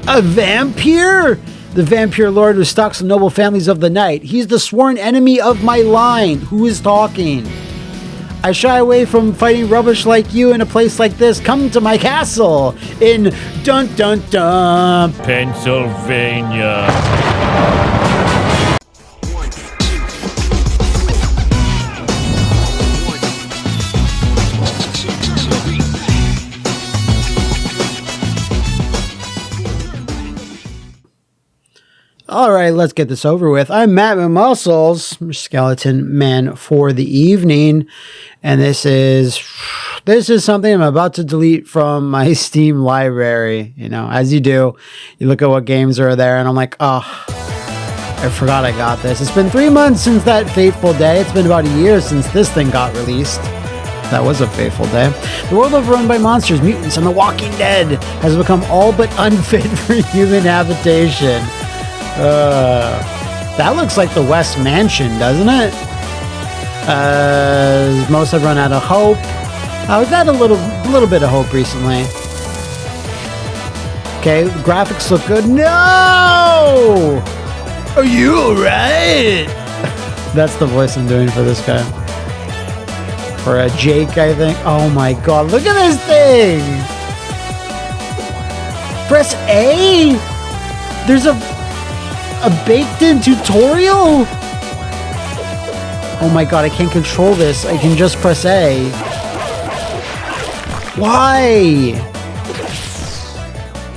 A vampire? The vampire lord who stalks the noble families of the night. He's the sworn enemy of my line. Who is talking? I shy away from fighting rubbish like you in a place like this. Come to my castle in dun dun dun Pennsylvania. All right, let's get this over with. I'm mattmcmuscles, skeleton man for the evening, and this is something I'm about to delete from my Steam library. You know, as you do, you look at what games are there, and I'm like, oh, I forgot I got this. It's been 3 months since that fateful day. It's been about a year since this thing got released. That was a fateful day. The world overrun by monsters, mutants, and the Walking Dead has become all but unfit for human habitation. That looks like the West Mansion, doesn't it? Most have run out of hope. We've had a little bit of hope recently. Okay, the graphics look good. No! Are you alright? That's the voice I'm doing for this guy. For Jake, I think. Oh my god, look at this thing! Press A? There's a baked-in tutorial? Oh my god, I can't control this. I can just press A. Why?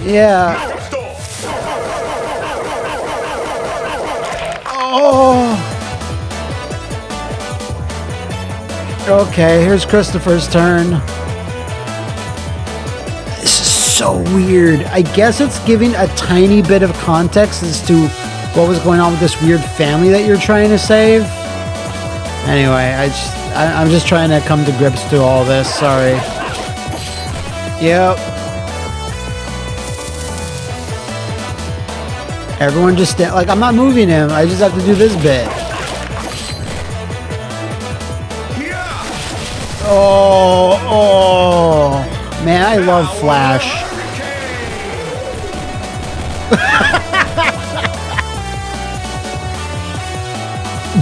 Yeah. Oh. Okay, here's Christopher's turn. This is so weird. I guess it's giving a tiny bit of context as to what was going on with this weird family that you're trying to save. Anyway, I'm just trying to come to grips to all this. Sorry. Yep. Everyone just like, I'm not moving him. I just have to do this bit. Oh, man, I love Flash.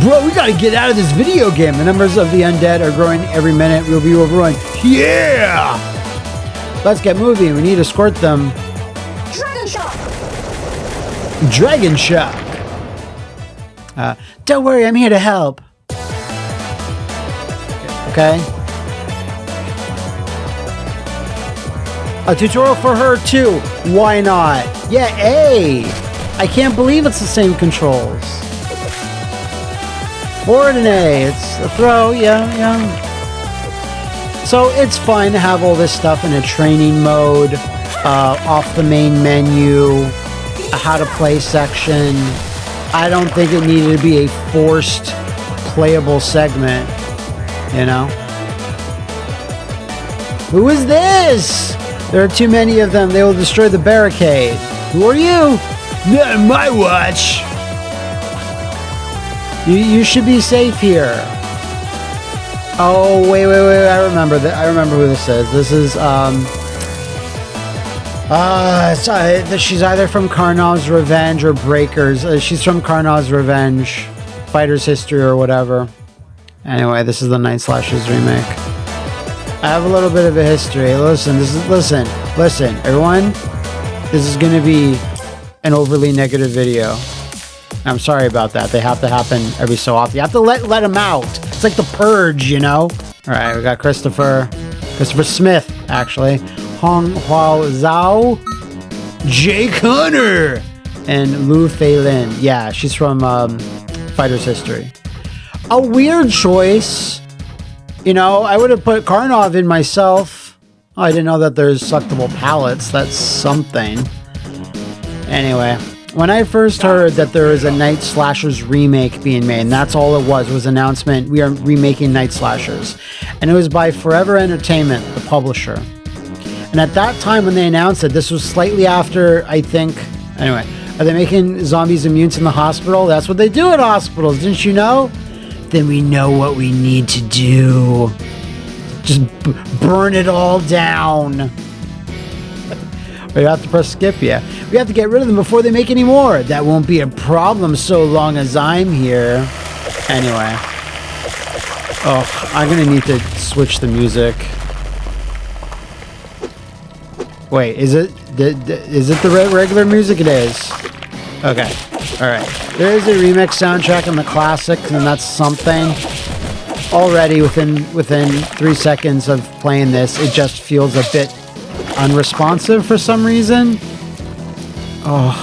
Bro, we gotta get out of this video game. The numbers of the undead are growing every minute. We'll be overrun. Yeah! Let's get moving. We need to escort them. Dragon Shock! Dragon Shock! Don't worry, I'm here to help. Okay. A tutorial for her too. Why not? Yeah, A! I can't believe it's the same controls. Forward and A, it's a throw, yeah. So it's fine to have all this stuff in a training mode, off the main menu, a how to play section. I don't think it needed to be a forced playable segment, you know? Who is this? There are too many of them. They will destroy the barricade. Who are you? Not on my watch. You should be safe here. Oh, wait. I remember that. I remember who this is. This is, she's either from Karnov's Revenge or Breakers. She's from Karnov's Revenge, Fighter's History or whatever. Anyway, this is the Nightslashers Remake. I have a little bit of a history. Listen, everyone. This is going to be an overly negative video. I'm sorry about that. They have to happen every so often. You have to let them out. It's like the Purge, you know? All right, we got Christopher Smith, actually. Hong Hua Zhao, Jake Hunter, and Lu Fei Lin. Yeah, she's from Fighter's History. A weird choice. You know, I would have put Karnov in myself. Oh, I didn't know that there's suckable pallets. That's something. Anyway, when I first heard that there is a Nightslashers remake being made, and that's all it was announcement, we are remaking Nightslashers. And it was by Forever Entertainment, the publisher. And at that time when they announced it, this was slightly after, I think, anyway, are they making zombies and mutants in the hospital? That's what they do at hospitals, didn't you know? Then we know what we need to do. Just burn it all down. We have to press skip, yeah. We have to get rid of them before they make any more. That won't be a problem so long as I'm here. Anyway. Oh, I'm gonna need to switch the music. Wait, is it the regular music? It is. Okay. Alright. There is a remix soundtrack in the classic, and that's something. Already within 3 seconds of playing this, it just feels a bit unresponsive for some reason. Oh.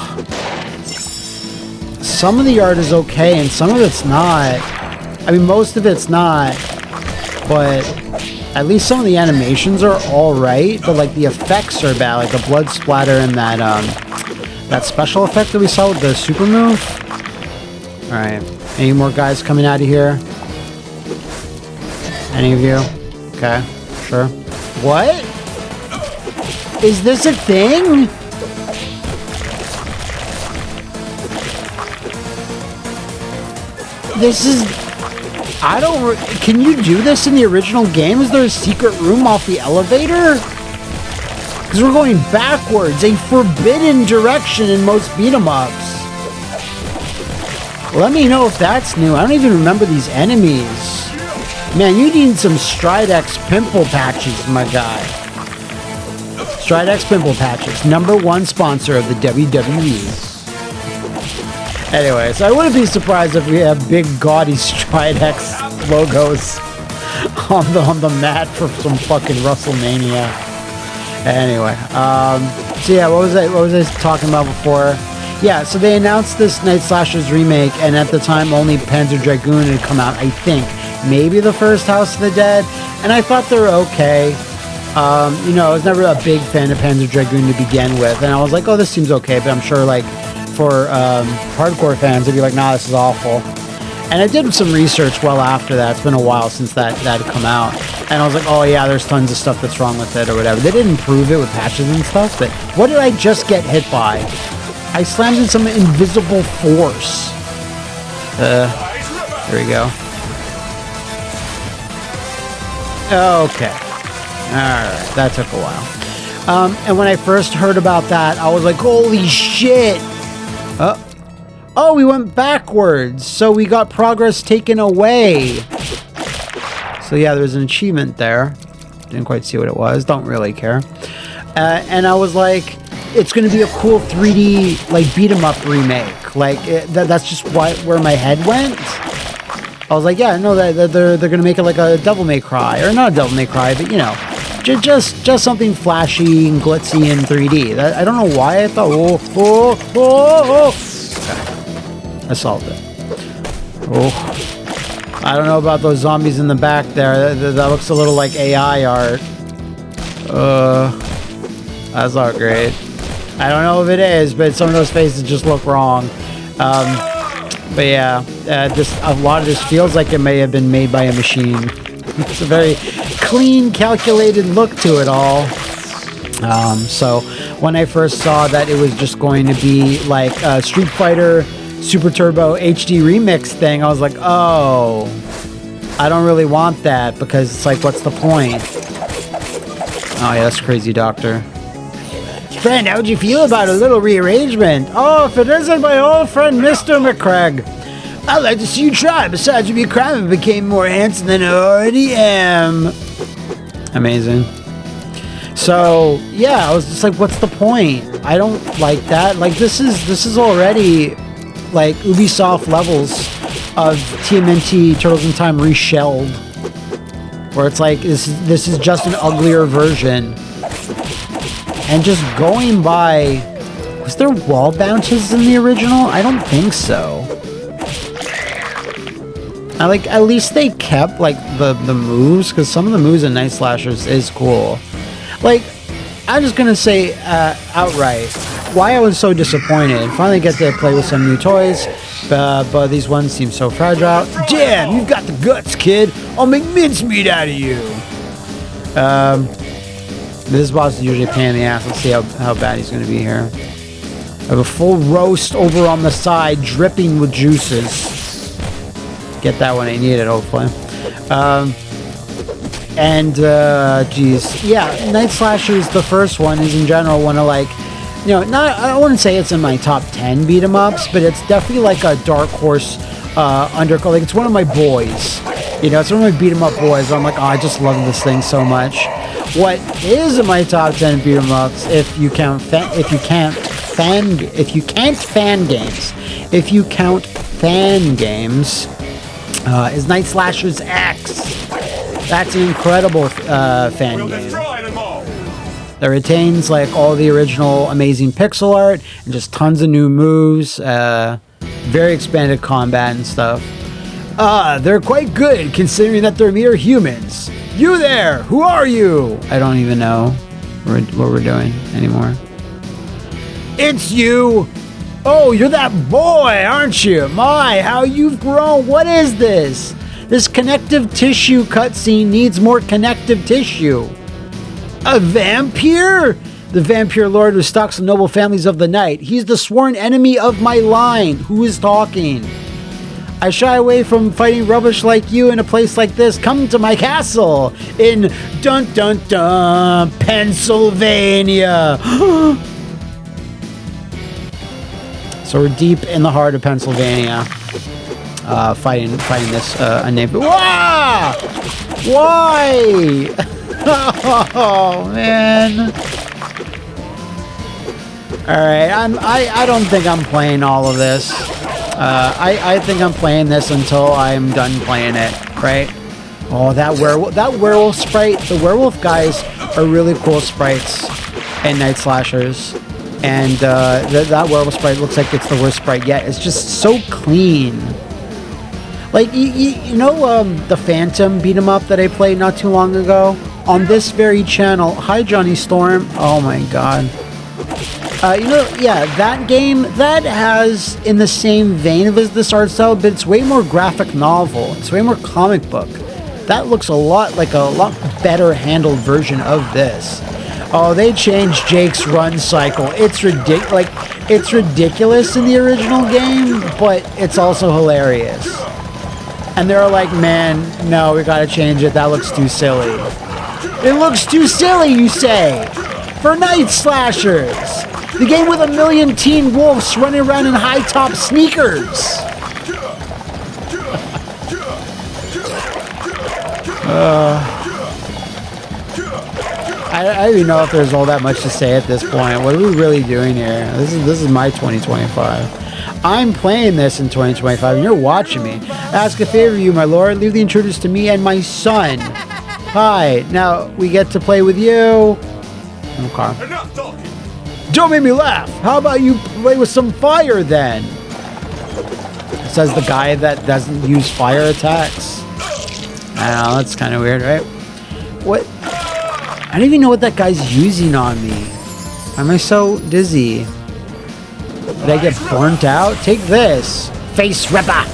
Some of the art is okay, and some of it's not. I mean, most of it's not, but at least some of the animations are alright, but like the effects are bad, like the blood splatter and that special effect that we saw with the super move. Alright, any more guys coming out of here? Any of you? Okay, sure. What? Is this a thing? This is... I don't... Can you do this in the original game? Is there a secret room off the elevator? Because we're going backwards. A forbidden direction in most beat-em-ups. Let me know if that's new. I don't even remember these enemies. Man, you need some Stridex pimple patches, my guy. Stridex pimple patches. #1 sponsor of the WWE. Anyway, so I wouldn't be surprised if we have big gaudy Stridex logos on the mat for some fucking WrestleMania. Anyway, so yeah, what was I talking about before? Yeah, so they announced this Nightslashers remake, and at the time only Panzer Dragoon had come out, I think. Maybe the first House of the Dead, and I thought they were okay. You know, I was never a big fan of Panzer Dragoon to begin with, and I was like, oh, this seems okay, but I'm sure, like, for hardcore fans, they'd be like, nah, this is awful. And I did some research well after that. It's been a while since that had come out. And I was like, oh yeah, there's tons of stuff that's wrong with it or whatever. They didn't improve it with patches and stuff, but what did I just get hit by? I slammed in some invisible force. There we go. Okay. Alright, that took a while. And when I first heard about that, I was like, holy shit! Oh, we went backwards, so we got progress taken away. So yeah, there's an achievement there. Didn't quite see what it was, don't really care. And I was like, it's gonna be a cool 3D, like, beat-em-up remake. Like, that's just where my head went. I was like, yeah, no, they're gonna make it like a Devil May Cry, or not a Devil May Cry, but you know, just something flashy and glitzy in 3D. I don't know why I thought, oh. Okay. I solved it. Oh. I don't know about those zombies in the back there. That looks a little like AI art. That's not great. I don't know if it is, but some of those faces just look wrong. But yeah, a lot of this feels like it may have been made by a machine. It's a very clean, calculated look to it all. So when I first saw that it was just going to be like a Street Fighter Super Turbo HD remix thing, I was like, oh, I don't really want that, because it's like, what's the point? Oh yeah, that's crazy, Doctor. Friend, how'd you feel about a little rearrangement? Oh, if it isn't my old friend, Mr. McCraig. I'd like to see you try. Besides, you'd be a crime if it became more handsome than I already am. Amazing. So, yeah, I was just like, what's the point? I don't like that. Like, this is already, like, Ubisoft levels of TMNT Turtles in Time reshelled. Where it's like, this is just an uglier version. And just going by... Was there wall bounces in the original? I don't think so. At least they kept, like, the moves, because some of the moves in Nightslashers is cool. Like, I'm just gonna say outright why I was so disappointed. Finally get to play with some new toys, but these ones seem so fragile. Damn, you've got the guts, kid. I'll make mincemeat out of you. This boss is usually a pain in the ass. Let's see how bad he's gonna be here. I have a full roast over on the side, dripping with juices. Get that when I need it, hopefully. Geez. Yeah, Nightslashers, the first one, is in general one of, like, you know, not, I wouldn't say it's in my top 10 beat 'em ups, but it's definitely like a dark horse like it's one of my boys. You know, it's one of my beat 'em up boys. I'm like, oh, I just love this thing so much. What is in my top 10 beat 'em ups, if you count fan games, is Nightslashers X. That's an incredible fan game that retains like all the original amazing pixel art and just tons of new moves, very expanded combat and stuff. They're quite good considering that they're mere humans. You there, who are you? I don't even know what we're doing anymore. It's you. Oh, you're that boy, aren't you? My, how you've grown. What is this? This connective tissue cutscene needs more connective tissue. A vampire? The vampire lord who stalks the noble families of the night. He's the sworn enemy of my line. Who is talking? I shy away from fighting rubbish like you in a place like this. Come to my castle in dun dun dun Pennsylvania. So we're deep in the heart of Pennsylvania, fighting this unnamed. Wah! Why? Oh man! All right, I don't think I'm playing all of this. I think I'm playing this until I'm done playing it. Right? Oh, that werewolf sprite. The werewolf guys are really cool sprites in Nightslashers. And that werewolf sprite looks like it's the worst sprite yet. It's just so clean. Like, you know the Phantom beat 'em up that I played not too long ago? On this very channel. Hi, Johnny Storm. Oh my god. You know, yeah, that game, that has in the same vein of this art style, but it's way more graphic novel. It's way more comic book. That looks a lot better handled version of this. Oh, they changed Jake's run cycle. It's ridiculous in the original game, but it's also hilarious. And they're like, man, no, we gotta change it. That looks too silly. It looks too silly, you say? For Nightslashers, the game with 1,000,000 teen wolves running around in high-top sneakers. I don't even know if there's all that much to say at this point. What are we really doing here? This is my 2025. I'm playing this in 2025, and you're watching me. Ask a favor, you, my lord. Leave the intruders to me and my son. Hi. Now we get to play with you. Okay. Don't make me laugh. How about you play with some fire then? It says the guy that doesn't use fire attacks. I don't know. That's kind of weird, right? What? I don't even know what that guy's using on me. Why am I so dizzy? Did I get burnt out? Take this. Face ripper.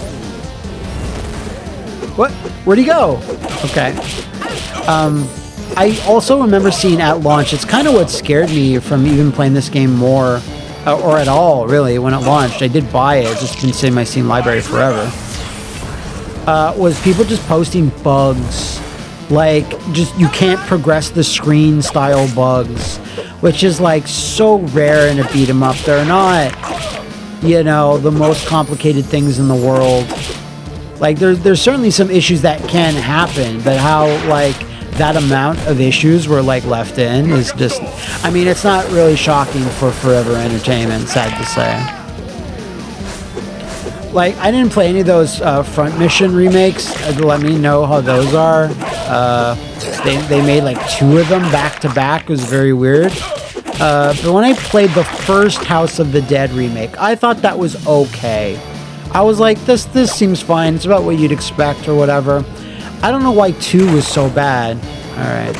What? Where'd he go? Okay. I also remember seeing at launch, it's kind of what scared me from even playing this game more, or at all, really, when it launched. I did buy it. It's just been sitting in my Steam library forever. Was people just posting bugs. Like, just you can't progress the screen style bugs, which is like so rare in a beat 'em up. They're not, you know, the most complicated things in the world. Like, there's certainly some issues that can happen, but how, like, that amount of issues were, like, left in is just, I mean, it's not really shocking for Forever Entertainment, sad to say. Like, I didn't play any of those Front Mission remakes. Let me know how those are. They made like 2 of them back to back. It was very weird. But when I played the first House of the Dead remake, I thought that was okay. I was like, this seems fine. It's about what you'd expect or whatever. I don't know why 2 was so bad. All right.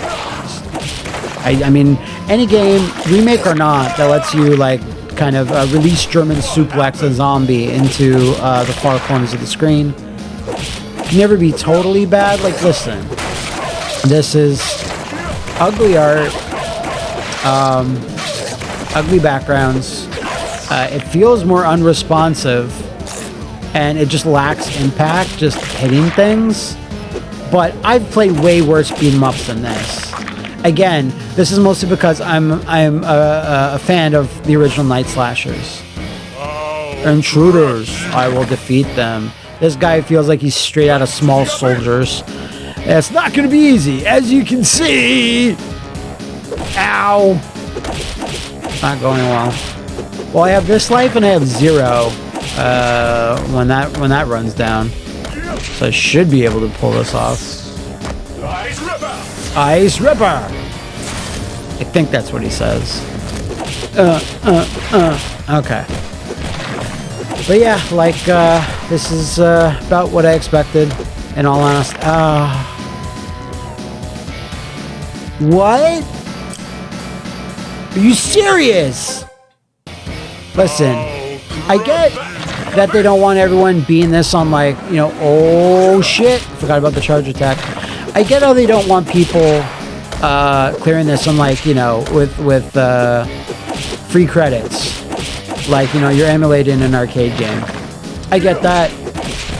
I mean, any game, remake or not, that lets you like kind of release German suplex a zombie into the far corners of the screen can never be totally bad. Like, listen, this is ugly art, ugly backgrounds. It feels more unresponsive, and it just lacks impact, just hitting things. But I've played way worse beat 'em ups than this. Again, This is mostly because I'm a fan of the original Nightslashers. Intruders, I will defeat them. This guy feels like he's straight out of Small Soldiers. It's not going to be easy, as you can see. Ow. Not going well. Well, I have this life and I have 0 when that runs down. So I should be able to pull this off. Ice Ripper! Ice Ripper! I think that's what he says. Okay. But yeah, like, this is about what I expected, in all honesty. What? Are you serious? Listen, I get that they don't want everyone being this on, like, you know, oh shit, forgot about the charge attack. I get how they don't want people clearing this on, like, you know, with free credits. Like, you know, you're emulating an arcade game. I get that.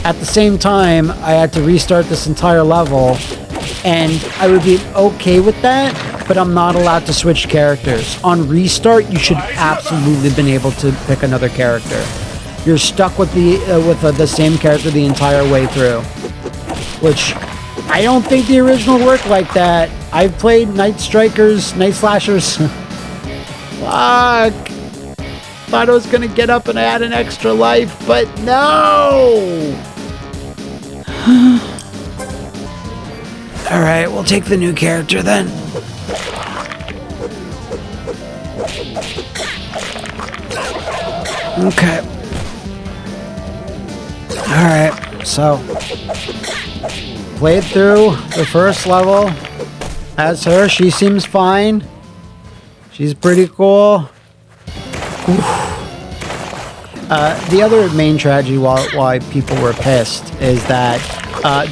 At the same time, I had to restart this entire level, and I would be okay with that, but I'm not allowed to switch characters. On restart, you should absolutely have been able to pick another character. You're stuck with the same character the entire way through, which I don't think the original worked like that. I've played Nightslashers. Fuck. Thought I was gonna get up and add an extra life, but no! Alright, we'll take the new character then. Okay. Alright, so played through the first level as her. She seems fine. She's pretty cool. The other main tragedy why people were pissed is that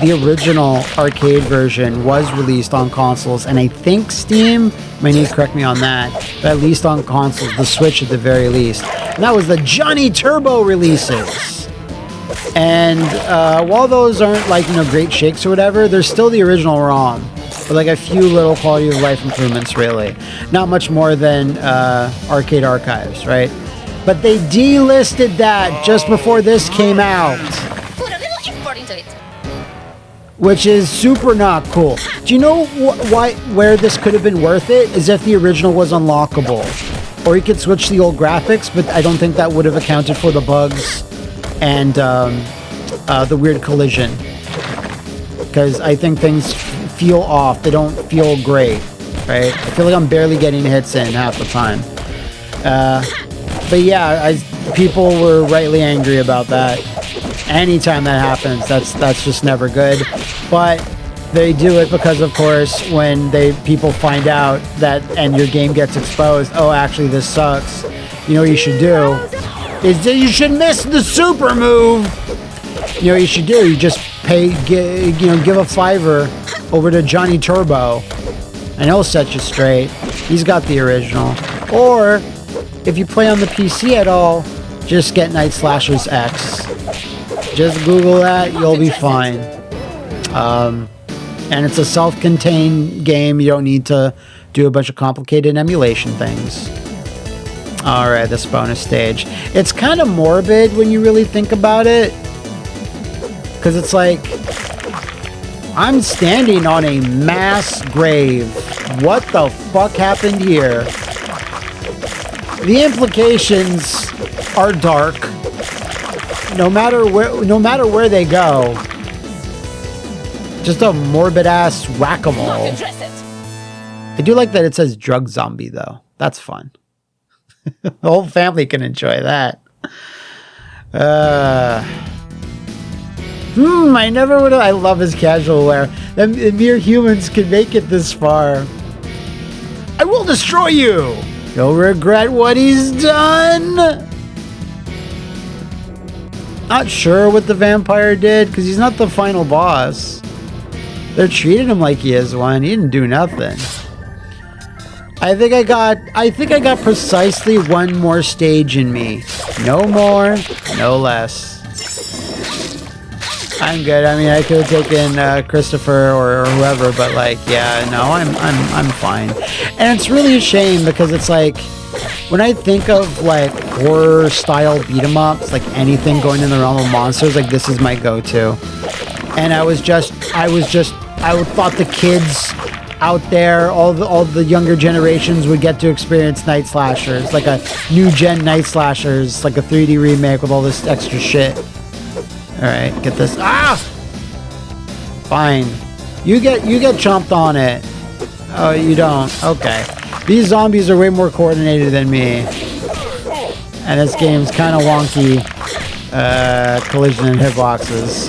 the original arcade version was released on consoles, and I think Steam may need to correct me on that, but at least on consoles, the Switch at the very least. And that was the Johnny Turbo releases. And while those aren't, like, you know, great shakes or whatever, they're still the original ROM. With, like, a few little quality of life improvements, really. Not much more than Arcade Archives, right? But they delisted that just before this came out. Put a little effort into it. Which is super not cool. Do you know where this could have been worth it? Is if the original was unlockable. Or you could switch the old graphics, but I don't think that would have accounted for the bugs and the weird collision. Because I think things feel off. They don't feel great, right? I feel like I'm barely getting hits in half the time. But yeah, people were rightly angry about that. Anytime that happens, that's just never good. But they do it because, of course, when people find out that and your game gets exposed, oh, actually this sucks. You know what you should do is that you should miss the super move. You know what you should do? You just give a $5 over to Johnny Turbo, and he'll set you straight. He's got the original. Or if you play on the PC at all, just get Nightslashers X. Just Google that, you'll be fine. And it's a self-contained game. You don't need to do a bunch of complicated emulation things. Alright, this bonus stage. It's kind of morbid when you really think about it. Because it's like, I'm standing on a mass grave. What the fuck happened here? The implications are dark. No matter where they go. Just a morbid ass whack-a-mole. I do like that it says drug zombie though. That's fun. The whole family can enjoy that. I never would have. I love his casual wear. And mere humans can make it this far. I will destroy you. You'll regret what he's done. Not sure what the vampire did because he's not the final boss. They're treating him like he is one. He didn't do nothing. I think I got precisely one more stage in me. No more, no less. I'm good. I mean, I could have taken Christopher or whoever, but like, yeah, no, I'm fine. And it's really a shame because it's like, when I think of like horror style beat 'em ups, like anything going in the realm of monsters, like this is my go-to. And I thought the kids out there, all the younger generations would get to experience Nightslashers, like a new gen Nightslashers, like a 3D remake with all this extra shit. All right, get this. Ah, fine. You get chomped on it. Oh, you don't. Okay. These zombies are way more coordinated than me, and this game's kind of wonky. Collision and hitboxes.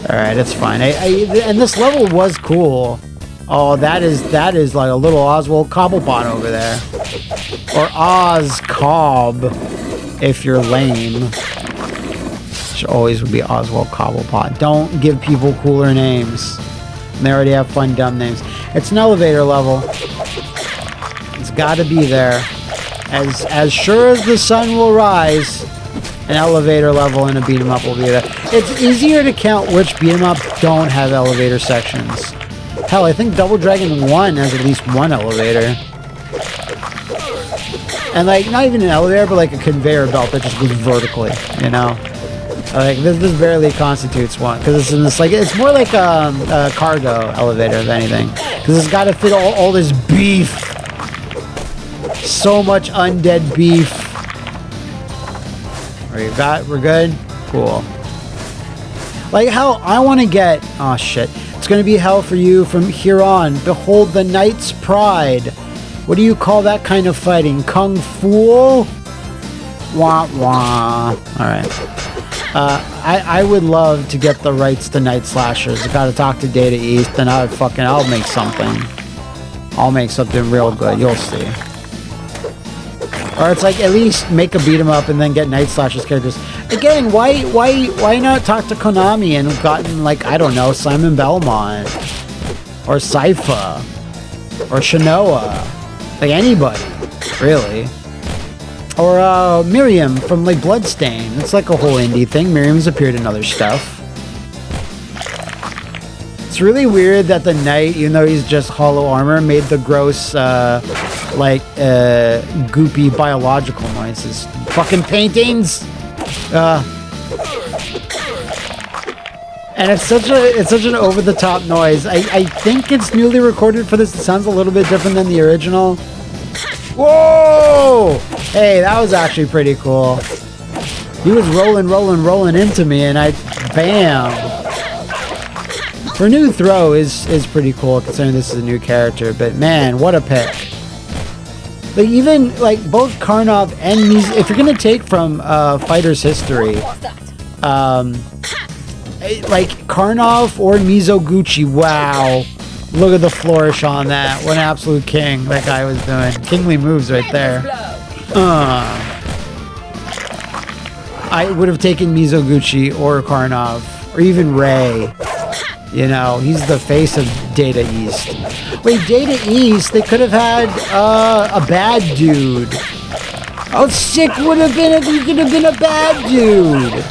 All right, it's fine. And this level was cool. Oh, that is like a little Oswald Cobblepot over there, or Oz Cobb, if you're lame. Which always would be Oswald Cobblepot. Don't give people cooler names. They already have fun, dumb names. It's an elevator level. It's got to be there. As sure as the sun will rise, an elevator level in a beat 'em up will be there. It's easier to count which beat 'em up don't have elevator sections. Hell, I think Double Dragon 1 has at least one elevator. And like, not even an elevator, but like a conveyor belt that just goes vertically, you know? Like, this barely constitutes one, because it's in this, like, it's more like a cargo elevator, if anything. Because it's got to fit all this beef. So much undead beef. We're good? Cool. Like, hell, I want to get, oh shit. It's going to be hell for you from here on. Behold the Knight's Pride. What do you call that kind of fighting? Kung Fu? Wah wah. Alright. I would love to get the rights to Nightslashers. I gotta talk to Data East, and I'll make something. I'll make something real good. You'll see. Or it's like, at least make a beat 'em up and then get Nightslashers characters. Again, why not talk to Konami and have gotten, like, I don't know, Simon Belmont or Sypha or Shinoa, like anybody, really. Or Miriam from like Bloodstain. It's like a whole indie thing. Miriam's appeared in other stuff. It's really weird that the knight, even though he's just hollow armor, made the gross, goopy biological noises. Fucking paintings. And it's such an over the top noise. I think it's newly recorded for this. It sounds a little bit different than the original. Whoa! Hey, that was actually pretty cool. He was rolling into me, and bam! For new throw is pretty cool, considering this is a new character, but man, what a pick. Like, even, like, both Karnov and Mizo, if you're gonna take from Fighter's history, like, Karnov or Mizoguchi, wow. Look at the flourish on that. What an absolute king that guy was doing. Kingly moves right there. I would have taken Mizoguchi or Karnov, or even Ray. You know, he's the face of Data East. Wait, Data East, they could have had a bad dude. How sick would have been if he could have been a bad dude?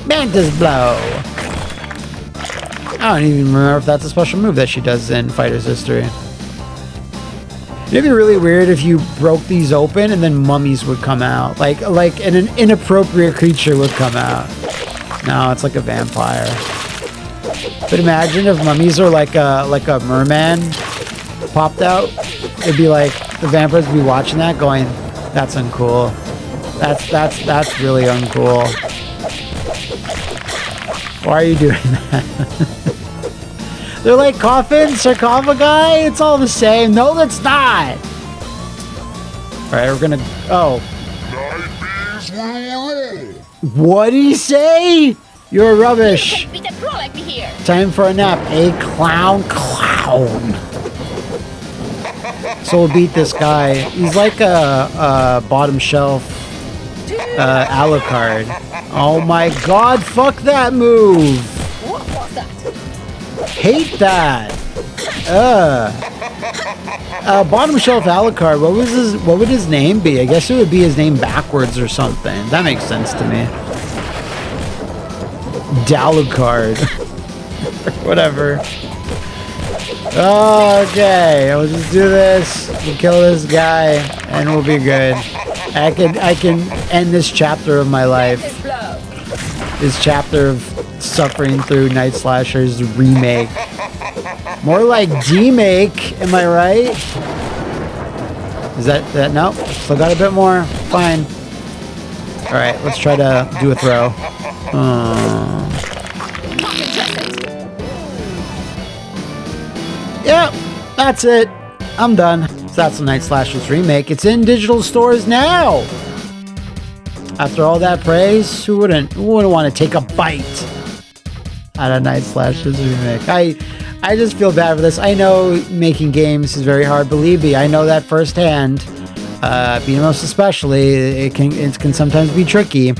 Mantis Blow. I don't even remember if that's a special move that she does in Fighter's history. It'd be really weird if you broke these open and then mummies would come out. Like an inappropriate creature would come out. No, it's like a vampire. But imagine if mummies are like a merman popped out. It'd be like the vampires would be watching that going, that's uncool. That's really uncool. Why are you doing that? They're like coffin, sarcophagi. It's all the same. No, that's not. All right, we're gonna. Oh. What did he say? You're rubbish. Time for a nap. A clown. So we'll beat this guy. He's like a bottom shelf Alucard. Oh my god, fuck that move. What was that? Hate that. Bottom shelf Alucard, what would his name be? I guess it would be his name backwards or something. That makes sense to me. Dalukard. Whatever. Okay, we'll just do this. We'll kill this guy, and we'll be good. I can end this chapter of my life. This chapter of suffering through Nightslashers Remake. More like D-make, am I right? Is that no? Still got a bit more. Fine. All right, let's try to do a throw. Yep, that's it. I'm done. So that's the Nightslashers Remake. It's in digital stores now. After all that praise, who wouldn't want to take a bite out of Nightslashers Remake? I just feel bad for this. I know making games is very hard. Believe me, I know that firsthand. BMOS especially, it can sometimes be tricky.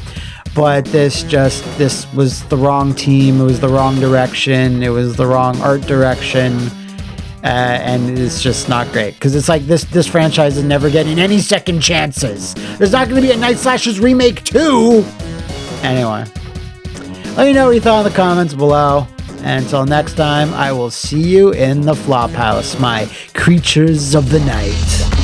But this was the wrong team. It was the wrong direction. It was the wrong art direction. And it's just not great. Because it's like this franchise is never getting any second chances. There's not going to be a Nightslashers Remake 2. Anyway. Let me know what you thought in the comments below. And until next time, I will see you in the Flophouse, my creatures of the night.